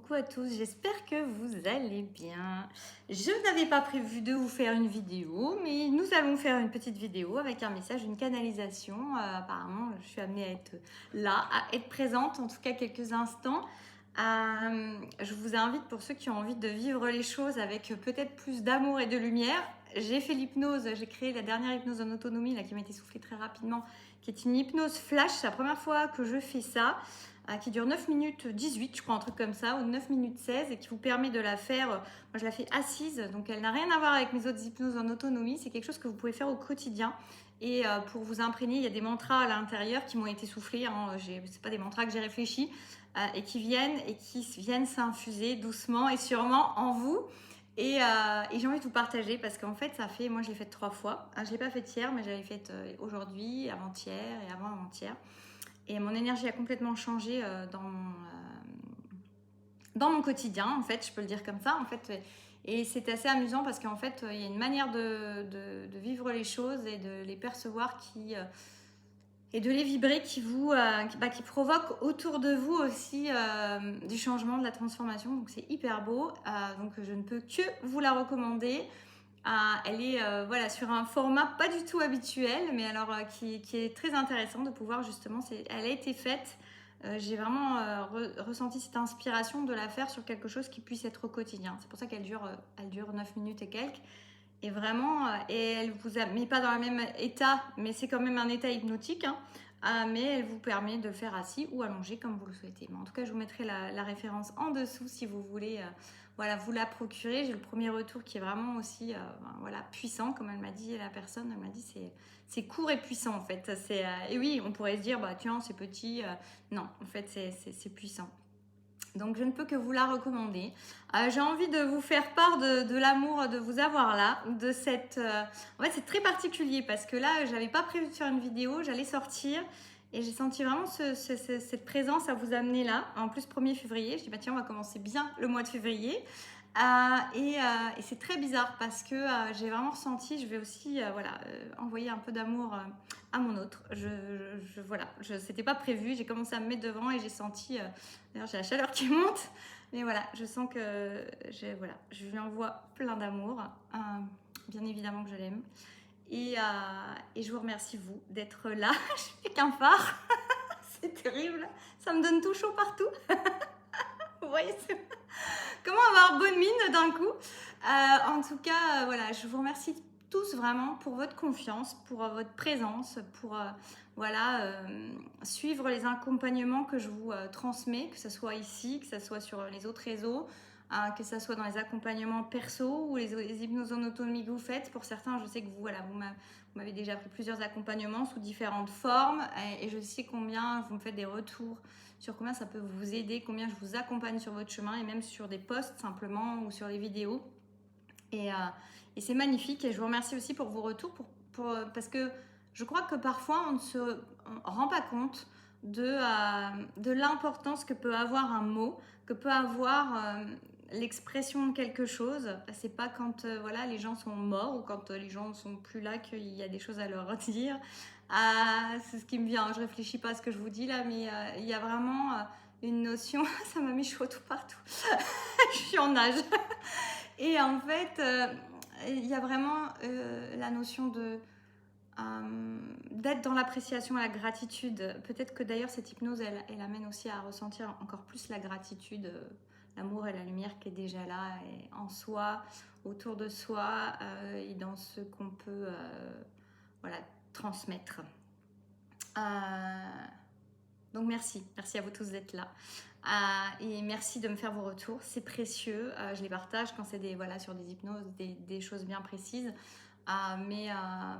Coucou à tous, j'espère que vous allez bien. Je n'avais pas prévu de vous faire une vidéo, mais nous allons faire une petite vidéo avec un message, une canalisation. Apparemment, je suis amenée à être là, à être présente, en tout cas quelques instants. Je vous invite pour ceux qui ont envie de vivre les choses avec peut-être plus d'amour et de lumière. J'ai fait l'hypnose, j'ai créé la dernière hypnose en autonomie là, qui m'a été soufflée très rapidement, qui est une hypnose flash. C'est la première fois que je fais ça. Qui dure 9 minutes 18, je crois, un truc comme ça, ou 9 minutes 16, et qui vous permet de la faire, moi je la fais assise, donc elle n'a rien à voir avec mes autres hypnoses en autonomie, c'est quelque chose que vous pouvez faire au quotidien. Et pour vous imprégner, il y a des mantras à l'intérieur qui m'ont été soufflés, hein, c'est pas des mantras que j'ai réfléchi, et qui viennent s'infuser doucement et sûrement en vous. Et j'ai envie de vous partager parce qu'en fait, moi je l'ai faite 3 fois. Je ne l'ai pas faite hier, mais je l'avais faite aujourd'hui, avant-hier et avant-avant-hier. Et mon énergie a complètement changé dans mon quotidien, en fait, je peux le dire comme ça. En fait, et c'est assez amusant parce qu'en fait, il y a une manière de vivre les choses et de les percevoir et de les vibrer qui provoque autour de vous aussi du changement, de la transformation. Donc c'est hyper beau. Donc je ne peux que vous la recommander. Elle est voilà, sur un format pas du tout habituel, mais alors qui est très intéressant de pouvoir justement, elle a été faite, j'ai vraiment ressenti cette inspiration de la faire sur quelque chose qui puisse être au quotidien. C'est pour ça elle dure 9 minutes et quelques. Et vraiment, et elle vous met pas dans le même état, mais c'est quand même un état hypnotique, hein, mais elle vous permet de le faire assis ou allongé comme vous le souhaitez. Mais en tout cas, je vous mettrai la référence en dessous si vous voulez voilà, vous la procurer. J'ai le premier retour qui est vraiment aussi voilà, puissant, comme elle m'a dit la personne. Elle m'a dit c'est court et puissant en fait. Et oui, on pourrait se dire, bah, tiens, c'est petit. Non, en fait, c'est puissant. Donc je ne peux que vous la recommander. J'ai envie de vous faire part de l'amour de vous avoir là, de cette... En fait c'est très particulier parce que là j'avais pas prévu de faire une vidéo, j'allais sortir et j'ai senti vraiment cette présence à vous amener là. En plus 1er février, je dis bah tiens on va commencer bien le mois de février. Et c'est très bizarre parce que j'ai vraiment ressenti, je vais aussi voilà, envoyer un peu d'amour à mon autre. Voilà, c'était pas prévu, j'ai commencé à me mettre devant et j'ai senti, d'ailleurs j'ai la chaleur qui monte, mais voilà, je sens que voilà, je lui envoie plein d'amour, bien évidemment que je l'aime. Et je vous remercie vous d'être là, je fais qu'un phare, c'est terrible, ça me donne tout chaud partout. Vous voyez, comment avoir bonne mine d'un coup. En tout cas, voilà, je vous remercie tous vraiment pour votre confiance, pour votre présence, pour voilà, suivre les accompagnements que je vous transmets, que ce soit ici, que ce soit sur les autres réseaux, que ce soit dans les accompagnements perso ou les hypnoses en autonomie que vous faites. Pour certains, je sais que vous m'avez déjà pris plusieurs accompagnements sous différentes formes et je sais combien vous me faites des retours sur combien ça peut vous aider, combien je vous accompagne sur votre chemin et même sur des posts simplement ou sur les vidéos. Et c'est magnifique et je vous remercie aussi pour vos retours parce que je crois que parfois on ne se rend pas compte de l'importance que peut avoir un mot, que peut avoir l'expression de quelque chose. C'est pas quand voilà, les gens sont morts ou quand les gens sont plus là qu'il y a des choses à leur dire. C'est ce qui me vient, je réfléchis pas à ce que je vous dis là, mais il y a vraiment une notion, ça m'a mis chaud tout partout, je suis en nage. Et en fait, il y a vraiment la notion d'être dans l'appréciation et la gratitude. Peut-être que d'ailleurs cette hypnose, elle amène aussi à ressentir encore plus la gratitude, l'amour et la lumière qui est déjà là et en soi, autour de soi et dans ce qu'on peut voilà, transmettre. Donc merci à vous tous d'être là. Et merci de me faire vos retours, c'est précieux. Je les partage quand c'est voilà, sur des hypnoses, des choses bien précises. Mais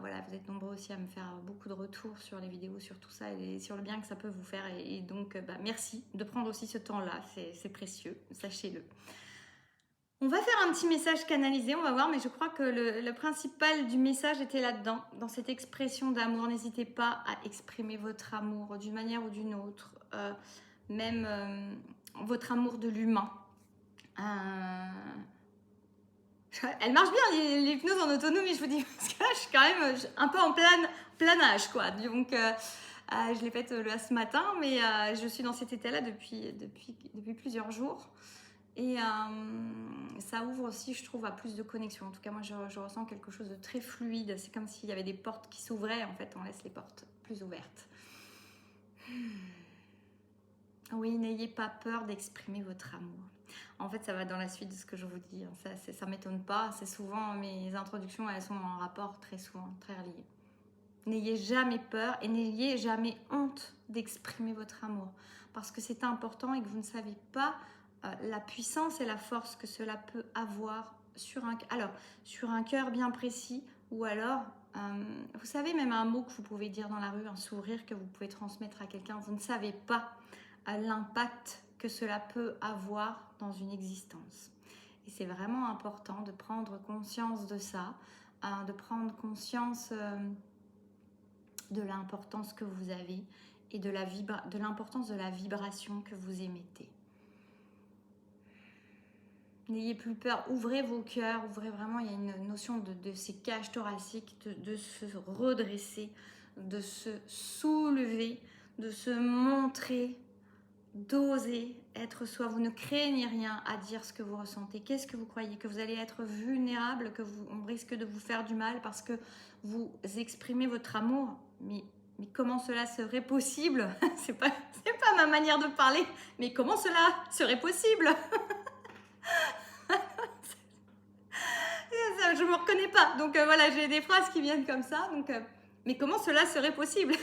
voilà, vous êtes nombreux aussi à me faire beaucoup de retours sur les vidéos, sur tout ça et sur le bien que ça peut vous faire. Et donc, merci de prendre aussi ce temps-là, c'est précieux, sachez-le. On va faire un petit message canalisé, on va voir, mais je crois que le principal du message était là-dedans, dans cette expression d'amour. N'hésitez pas à exprimer votre amour d'une manière ou d'une autre, même votre amour de l'humain. Elle marche bien l'hypnose en autonomie, je vous dis, parce que là je suis quand même un peu en planage, quoi. Donc je l'ai faite là ce matin, mais je suis dans cet état-là depuis plusieurs jours. Et ça ouvre aussi, je trouve, à plus de connexion. En tout cas, moi, je ressens quelque chose de très fluide. C'est comme s'il y avait des portes qui s'ouvraient. En fait, on laisse les portes plus ouvertes. Oui, n'ayez pas peur d'exprimer votre amour. En fait, ça va dans la suite de ce que je vous dis. Ça ne m'étonne pas. C'est souvent, mes introductions, elles sont en rapport très souvent, très reliées. N'ayez jamais peur et n'ayez jamais honte d'exprimer votre amour. Parce que c'est important et que vous ne savez pas la puissance et la force que cela peut avoir sur un cœur bien précis, ou alors, vous savez, même un mot que vous pouvez dire dans la rue, un sourire que vous pouvez transmettre à quelqu'un, vous ne savez pas l'impact que cela peut avoir dans une existence. Et c'est vraiment important de prendre conscience de ça, de prendre conscience de l'importance que vous avez et de l'importance de la vibration que vous émettez. N'ayez plus peur, ouvrez vos cœurs, ouvrez vraiment, il y a une notion de ces cages thoraciques, de se redresser, de se soulever, de se montrer, d'oser être soi. Vous ne craignez rien à dire ce que vous ressentez. Qu'est-ce que vous croyez? Que vous allez être vulnérable, on risque de vous faire du mal parce que vous exprimez votre amour? Mais comment cela serait possible? C'est pas ma manière de parler, mais comment cela serait possible? Je me reconnais pas. Donc voilà, j'ai des phrases qui viennent comme ça. Donc, mais comment cela serait possible?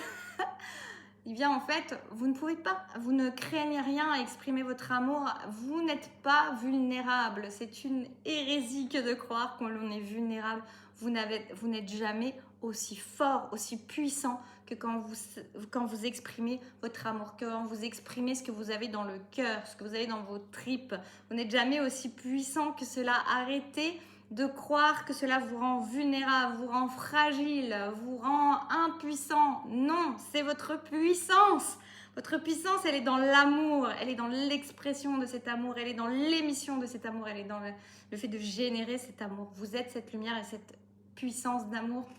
Eh bien, en fait, vous ne pouvez pas. Vous ne craignez rien à exprimer votre amour. Vous n'êtes pas vulnérable. C'est une hérésie que de croire qu'on est vulnérable. Vous n'êtes jamais aussi fort, aussi puissant que quand vous exprimez votre amour, quand vous exprimez ce que vous avez dans le cœur, ce que vous avez dans vos tripes. Vous n'êtes jamais aussi puissant que cela. Arrêtez de croire que cela vous rend vulnérable, vous rend fragile, vous rend impuissant. Non, c'est votre puissance. Votre puissance, elle est dans l'amour, elle est dans l'expression de cet amour, elle est dans l'émission de cet amour, elle est dans le fait de générer cet amour. Vous êtes cette lumière et cette puissance d'amour.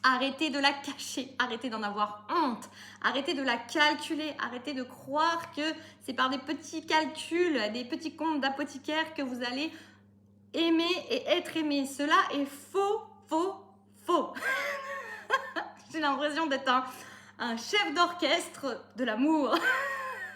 Arrêtez de la cacher, arrêtez d'en avoir honte, arrêtez de la calculer, arrêtez de croire que c'est par des petits calculs, des petits comptes d'apothicaire que vous allez aimer et être aimé. Cela est faux, faux, faux. J'ai l'impression d'être un chef d'orchestre de l'amour.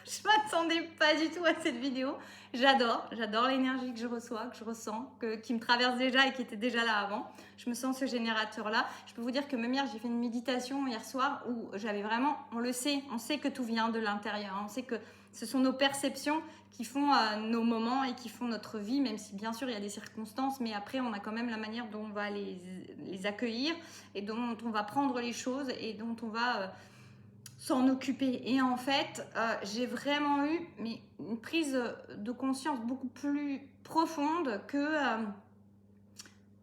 Je m'attendais pas du tout à cette vidéo. J'adore l'énergie que je reçois, que je ressens, qui me traverse déjà et qui était déjà là avant. Je me sens ce générateur-là. Je peux vous dire que même hier, j'ai fait une méditation hier soir où j'avais vraiment, on sait que tout vient de l'intérieur. On sait que ce sont nos perceptions qui font nos moments et qui font notre vie, même si bien sûr il y a des circonstances, mais après on a quand même la manière dont on va les accueillir et dont on va prendre les choses et dont on va s'en occuper. Et en fait, j'ai vraiment eu une prise de conscience beaucoup plus profonde que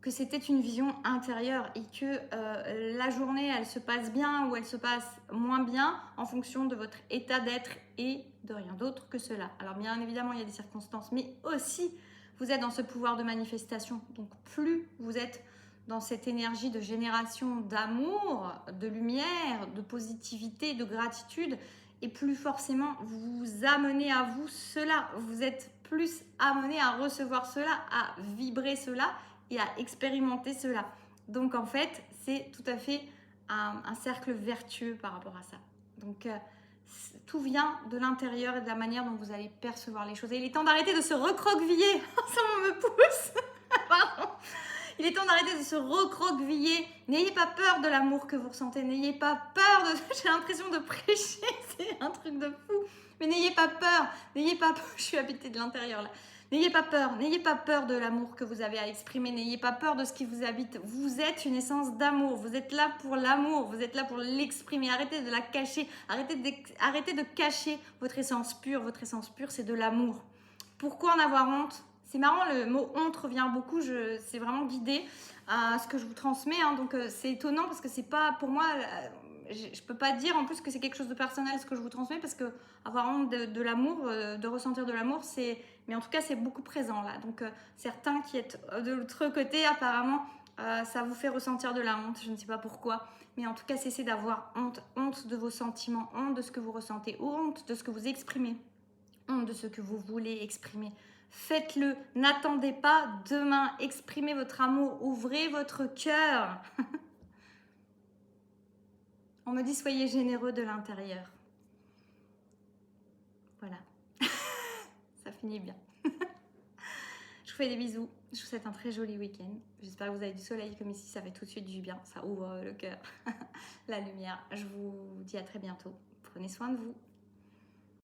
c'était une vision intérieure et que la journée, elle se passe bien ou elle se passe moins bien en fonction de votre état d'être et de rien d'autre que cela. Alors bien évidemment, il y a des circonstances, mais aussi, vous êtes dans ce pouvoir de manifestation. Donc plus vous êtes dans cette énergie de génération d'amour, de lumière, de positivité, de gratitude, et plus forcément vous amenez à vous cela. Vous êtes plus amené à recevoir cela, à vibrer cela et à expérimenter cela. Donc en fait, c'est tout à fait un cercle vertueux par rapport à ça. Donc tout vient de l'intérieur et de la manière dont vous allez percevoir les choses. Et il est temps d'arrêter de se recroqueviller. Ça me pousse. Pardon. Il est temps d'arrêter de se recroqueviller. N'ayez pas peur de l'amour que vous ressentez. N'ayez pas peur de... J'ai l'impression de prêcher. C'est un truc de fou. Mais n'ayez pas peur. N'ayez pas peur. Je suis habitée de l'intérieur là. N'ayez pas peur. N'ayez pas peur de l'amour que vous avez à exprimer. N'ayez pas peur de ce qui vous habite. Vous êtes une essence d'amour. Vous êtes là pour l'amour. Vous êtes là pour l'exprimer. Arrêtez de la cacher. Arrêtez de cacher votre essence pure. Votre essence pure, c'est de l'amour. Pourquoi en avoir honte ? C'est marrant, le mot honte revient beaucoup, c'est vraiment guidé à ce que je vous transmets, hein, donc c'est étonnant parce que c'est pas, pour moi, je peux pas dire en plus que c'est quelque chose de personnel ce que je vous transmets parce que avoir honte de l'amour, de ressentir de l'amour, mais en tout cas c'est beaucoup présent là, donc certains qui êtes de l'autre côté apparemment, ça vous fait ressentir de la honte, je ne sais pas pourquoi, mais en tout cas cessez d'avoir honte de vos sentiments, honte de ce que vous ressentez, honte de ce que vous exprimez. honte de ce que vous voulez exprimer. Faites-le, n'attendez pas demain, exprimez votre amour, ouvrez votre cœur. On me dit soyez généreux de l'intérieur. Voilà, ça finit bien. Je vous fais des bisous, je vous souhaite un très joli week-end. J'espère que vous avez du soleil comme ici, ça fait tout de suite du bien, ça ouvre le cœur, la lumière. Je vous dis à très bientôt, prenez soin de vous.